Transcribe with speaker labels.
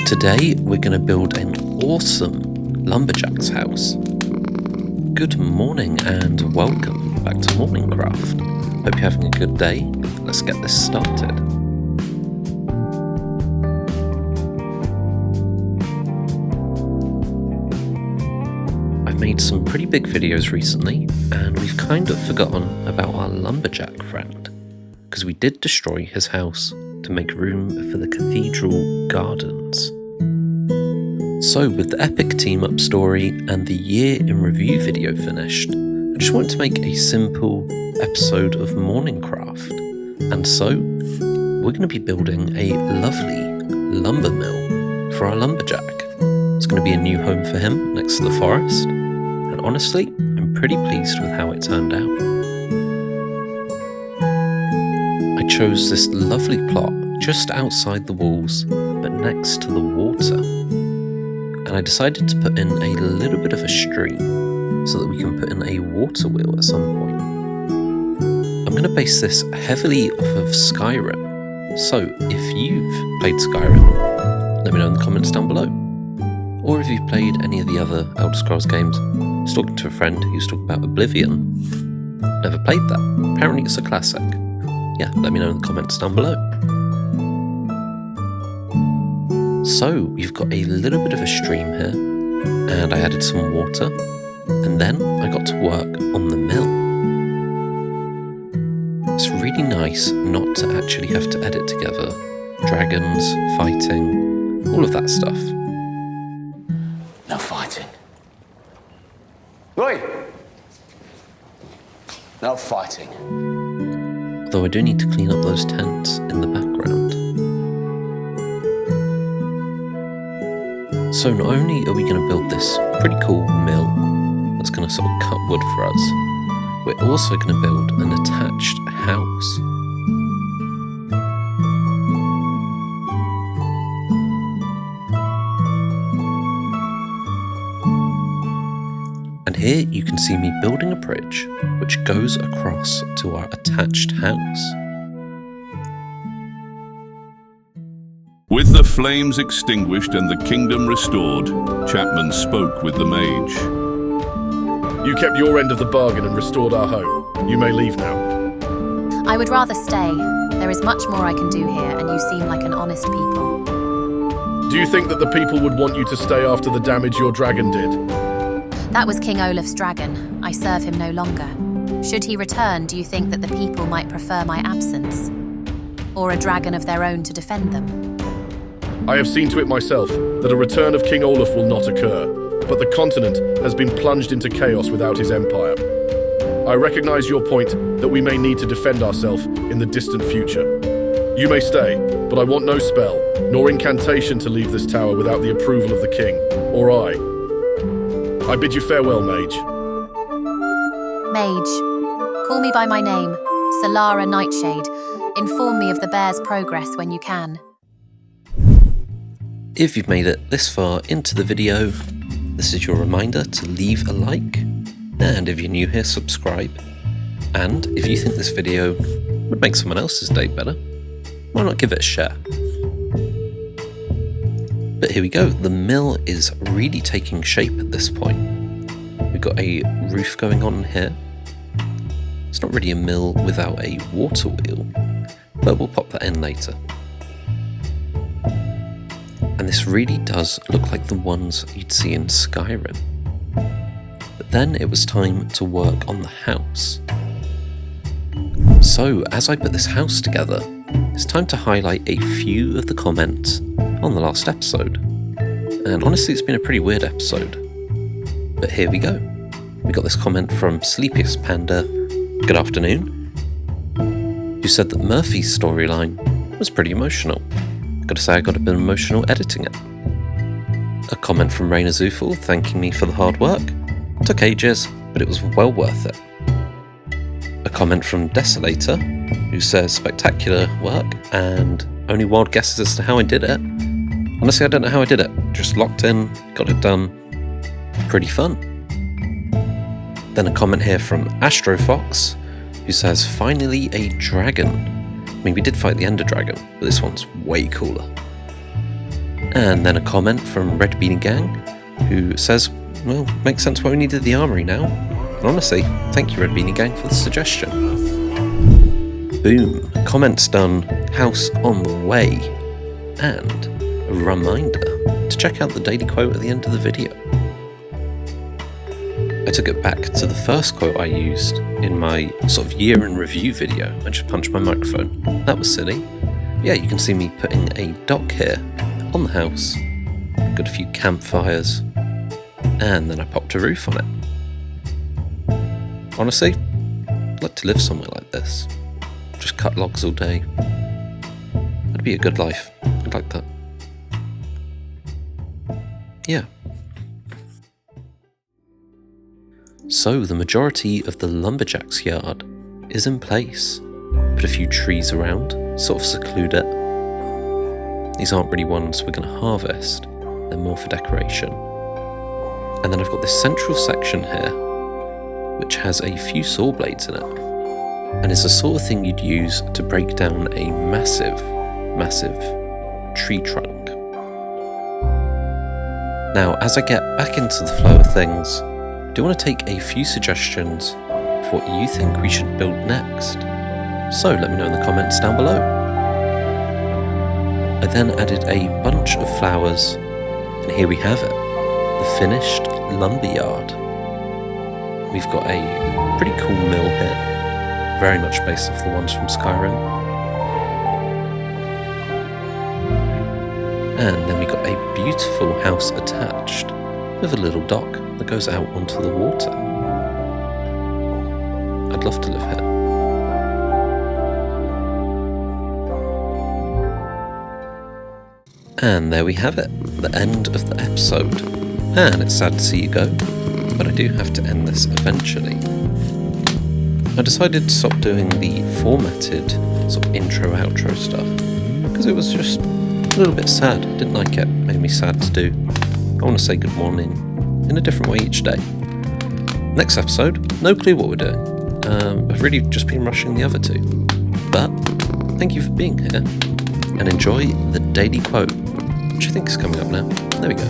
Speaker 1: Today we're going to build an awesome lumberjack's house. Good morning and welcome back to MorningCraft. Hope you're having a good day. Let's get this started. I've made some pretty big videos recently and we've kind of forgotten about our lumberjack friend because we did destroy his house to make room for the cathedral gardens. So with the epic team-up story and the year in review video finished, I just wanted to make a simple episode of MorningCraft. And so, we're going to be building a lovely lumber mill for our lumberjack. It's going to be a new home for him next to the forest. And honestly, I'm pretty pleased with how it turned out. I chose this lovely plot just outside the walls, but next to the water. And I decided to put in a little bit of a stream so that we can put in a water wheel at some point. I'm going to base this heavily off of Skyrim, so if you've played Skyrim, let me know in the comments down below. Or if you've played any of the other Elder Scrolls games. I was talking to a friend who was talking about Oblivion. Never played that. Apparently it's a classic. Yeah, let me know in the comments down below. So we've got a little bit of a stream here, and I added some water, and then I got to work on the mill. It's really nice not to actually have to edit together dragons, fighting, all of that stuff.
Speaker 2: No fighting. Oi! No fighting.
Speaker 1: Although I do need to clean up those tents in the background. So not only are we going to build this pretty cool mill that's going to sort of cut wood for us, we're also going to build an attached house. And here you can see me building a bridge which goes across to our attached house.
Speaker 3: With the flames extinguished and the kingdom restored, Chapman spoke with the mage.
Speaker 4: You kept your end of the bargain and restored our home. You may leave now.
Speaker 5: I would rather stay. There is much more I can do here, and you seem like an honest people.
Speaker 4: Do you think that the people would want you to stay after the damage your dragon did?
Speaker 5: That was King Olaf's dragon. I serve him no longer. Should he return, do you think that the people might prefer my absence? Or a dragon of their own to defend them?
Speaker 4: I have seen to it myself that a return of King Olaf will not occur, but the continent has been plunged into chaos without his empire. I recognize your point that we may need to defend ourselves in the distant future. You may stay, but I want no spell, nor incantation to leave this tower without the approval of the king, or I bid you farewell, mage.
Speaker 5: Mage. Call me by my name, Solara Nightshade. Inform me of the bear's progress when you can.
Speaker 1: If you've made it this far into the video, this is your reminder to leave a like, and if you're new here, subscribe. And if you think this video would make someone else's day better, why not give it a share? But here we go, the mill is really taking shape at this point. We've got a roof going on here. It's not really a mill without a water wheel, but we'll pop that in later. And this really does look like the ones you'd see in Skyrim. But then it was time to work on the house. So as I put this house together, it's time to highlight a few of the comments on the last episode. And honestly, it's been a pretty weird episode. But here we go. We got this comment from Sleepiest Panda, good afternoon, who said that Murphy's storyline was pretty emotional. Gotta say I got a bit emotional editing it. A comment from Rainer Zufel thanking me for the hard work. It took ages, but it was well worth it. A comment from Desolator, who says spectacular work and only wild guesses as to how I did it. Honestly, I don't know how I did it. Just locked in, got it done. Pretty fun. Then a comment here from Astrofox, who says finally a dragon. I mean, we did fight the Ender Dragon, but this one's way cooler. And then a comment from Red Beanie Gang, who says, well, makes sense why we needed the armory now. And honestly, thank you Red Beanie Gang for the suggestion. Boom, comments done, house on the way, and a reminder to check out the daily quote at the end of the video. I took it back to the first quote I used in my sort of year in review video. I just punched my microphone. That was silly. Yeah, you can see me putting a dock here on the house. Got a few campfires, and then I popped a roof on it. Honestly, I'd like to live somewhere like this. Just cut logs all day. That'd be a good life. I'd like that. Yeah. So the majority of the lumberjack's yard is in place. Put a few trees around, sort of seclude it. These aren't really ones we're going to harvest, they're more for decoration. And then I've got this central section here, which has a few saw blades in it. And it's the sort of thing you'd use to break down a massive, massive tree trunk. Now, as I get back into the flow of things, I do want to take a few suggestions for what you think we should build next. So let me know in the comments down below. I then added a bunch of flowers, and here we have it, the finished lumberyard. We've got a pretty cool mill here, very much based off the ones from Skyrim. And then we got a beautiful house attached with a little dock that goes out onto the water. I'd love to live here. And there we have it, the end of the episode. And it's sad to see you go, but I do have to end this eventually. I decided to stop doing the formatted sort of intro-outro stuff, because it was just a little bit sad. Didn't like it, made me sad to do. I want to say good morning in a different way each day. Next episode, no clue what we're doing. I've really just been rushing the other two. But thank you for being here, and enjoy the daily quote, which I think is coming up now. There we go.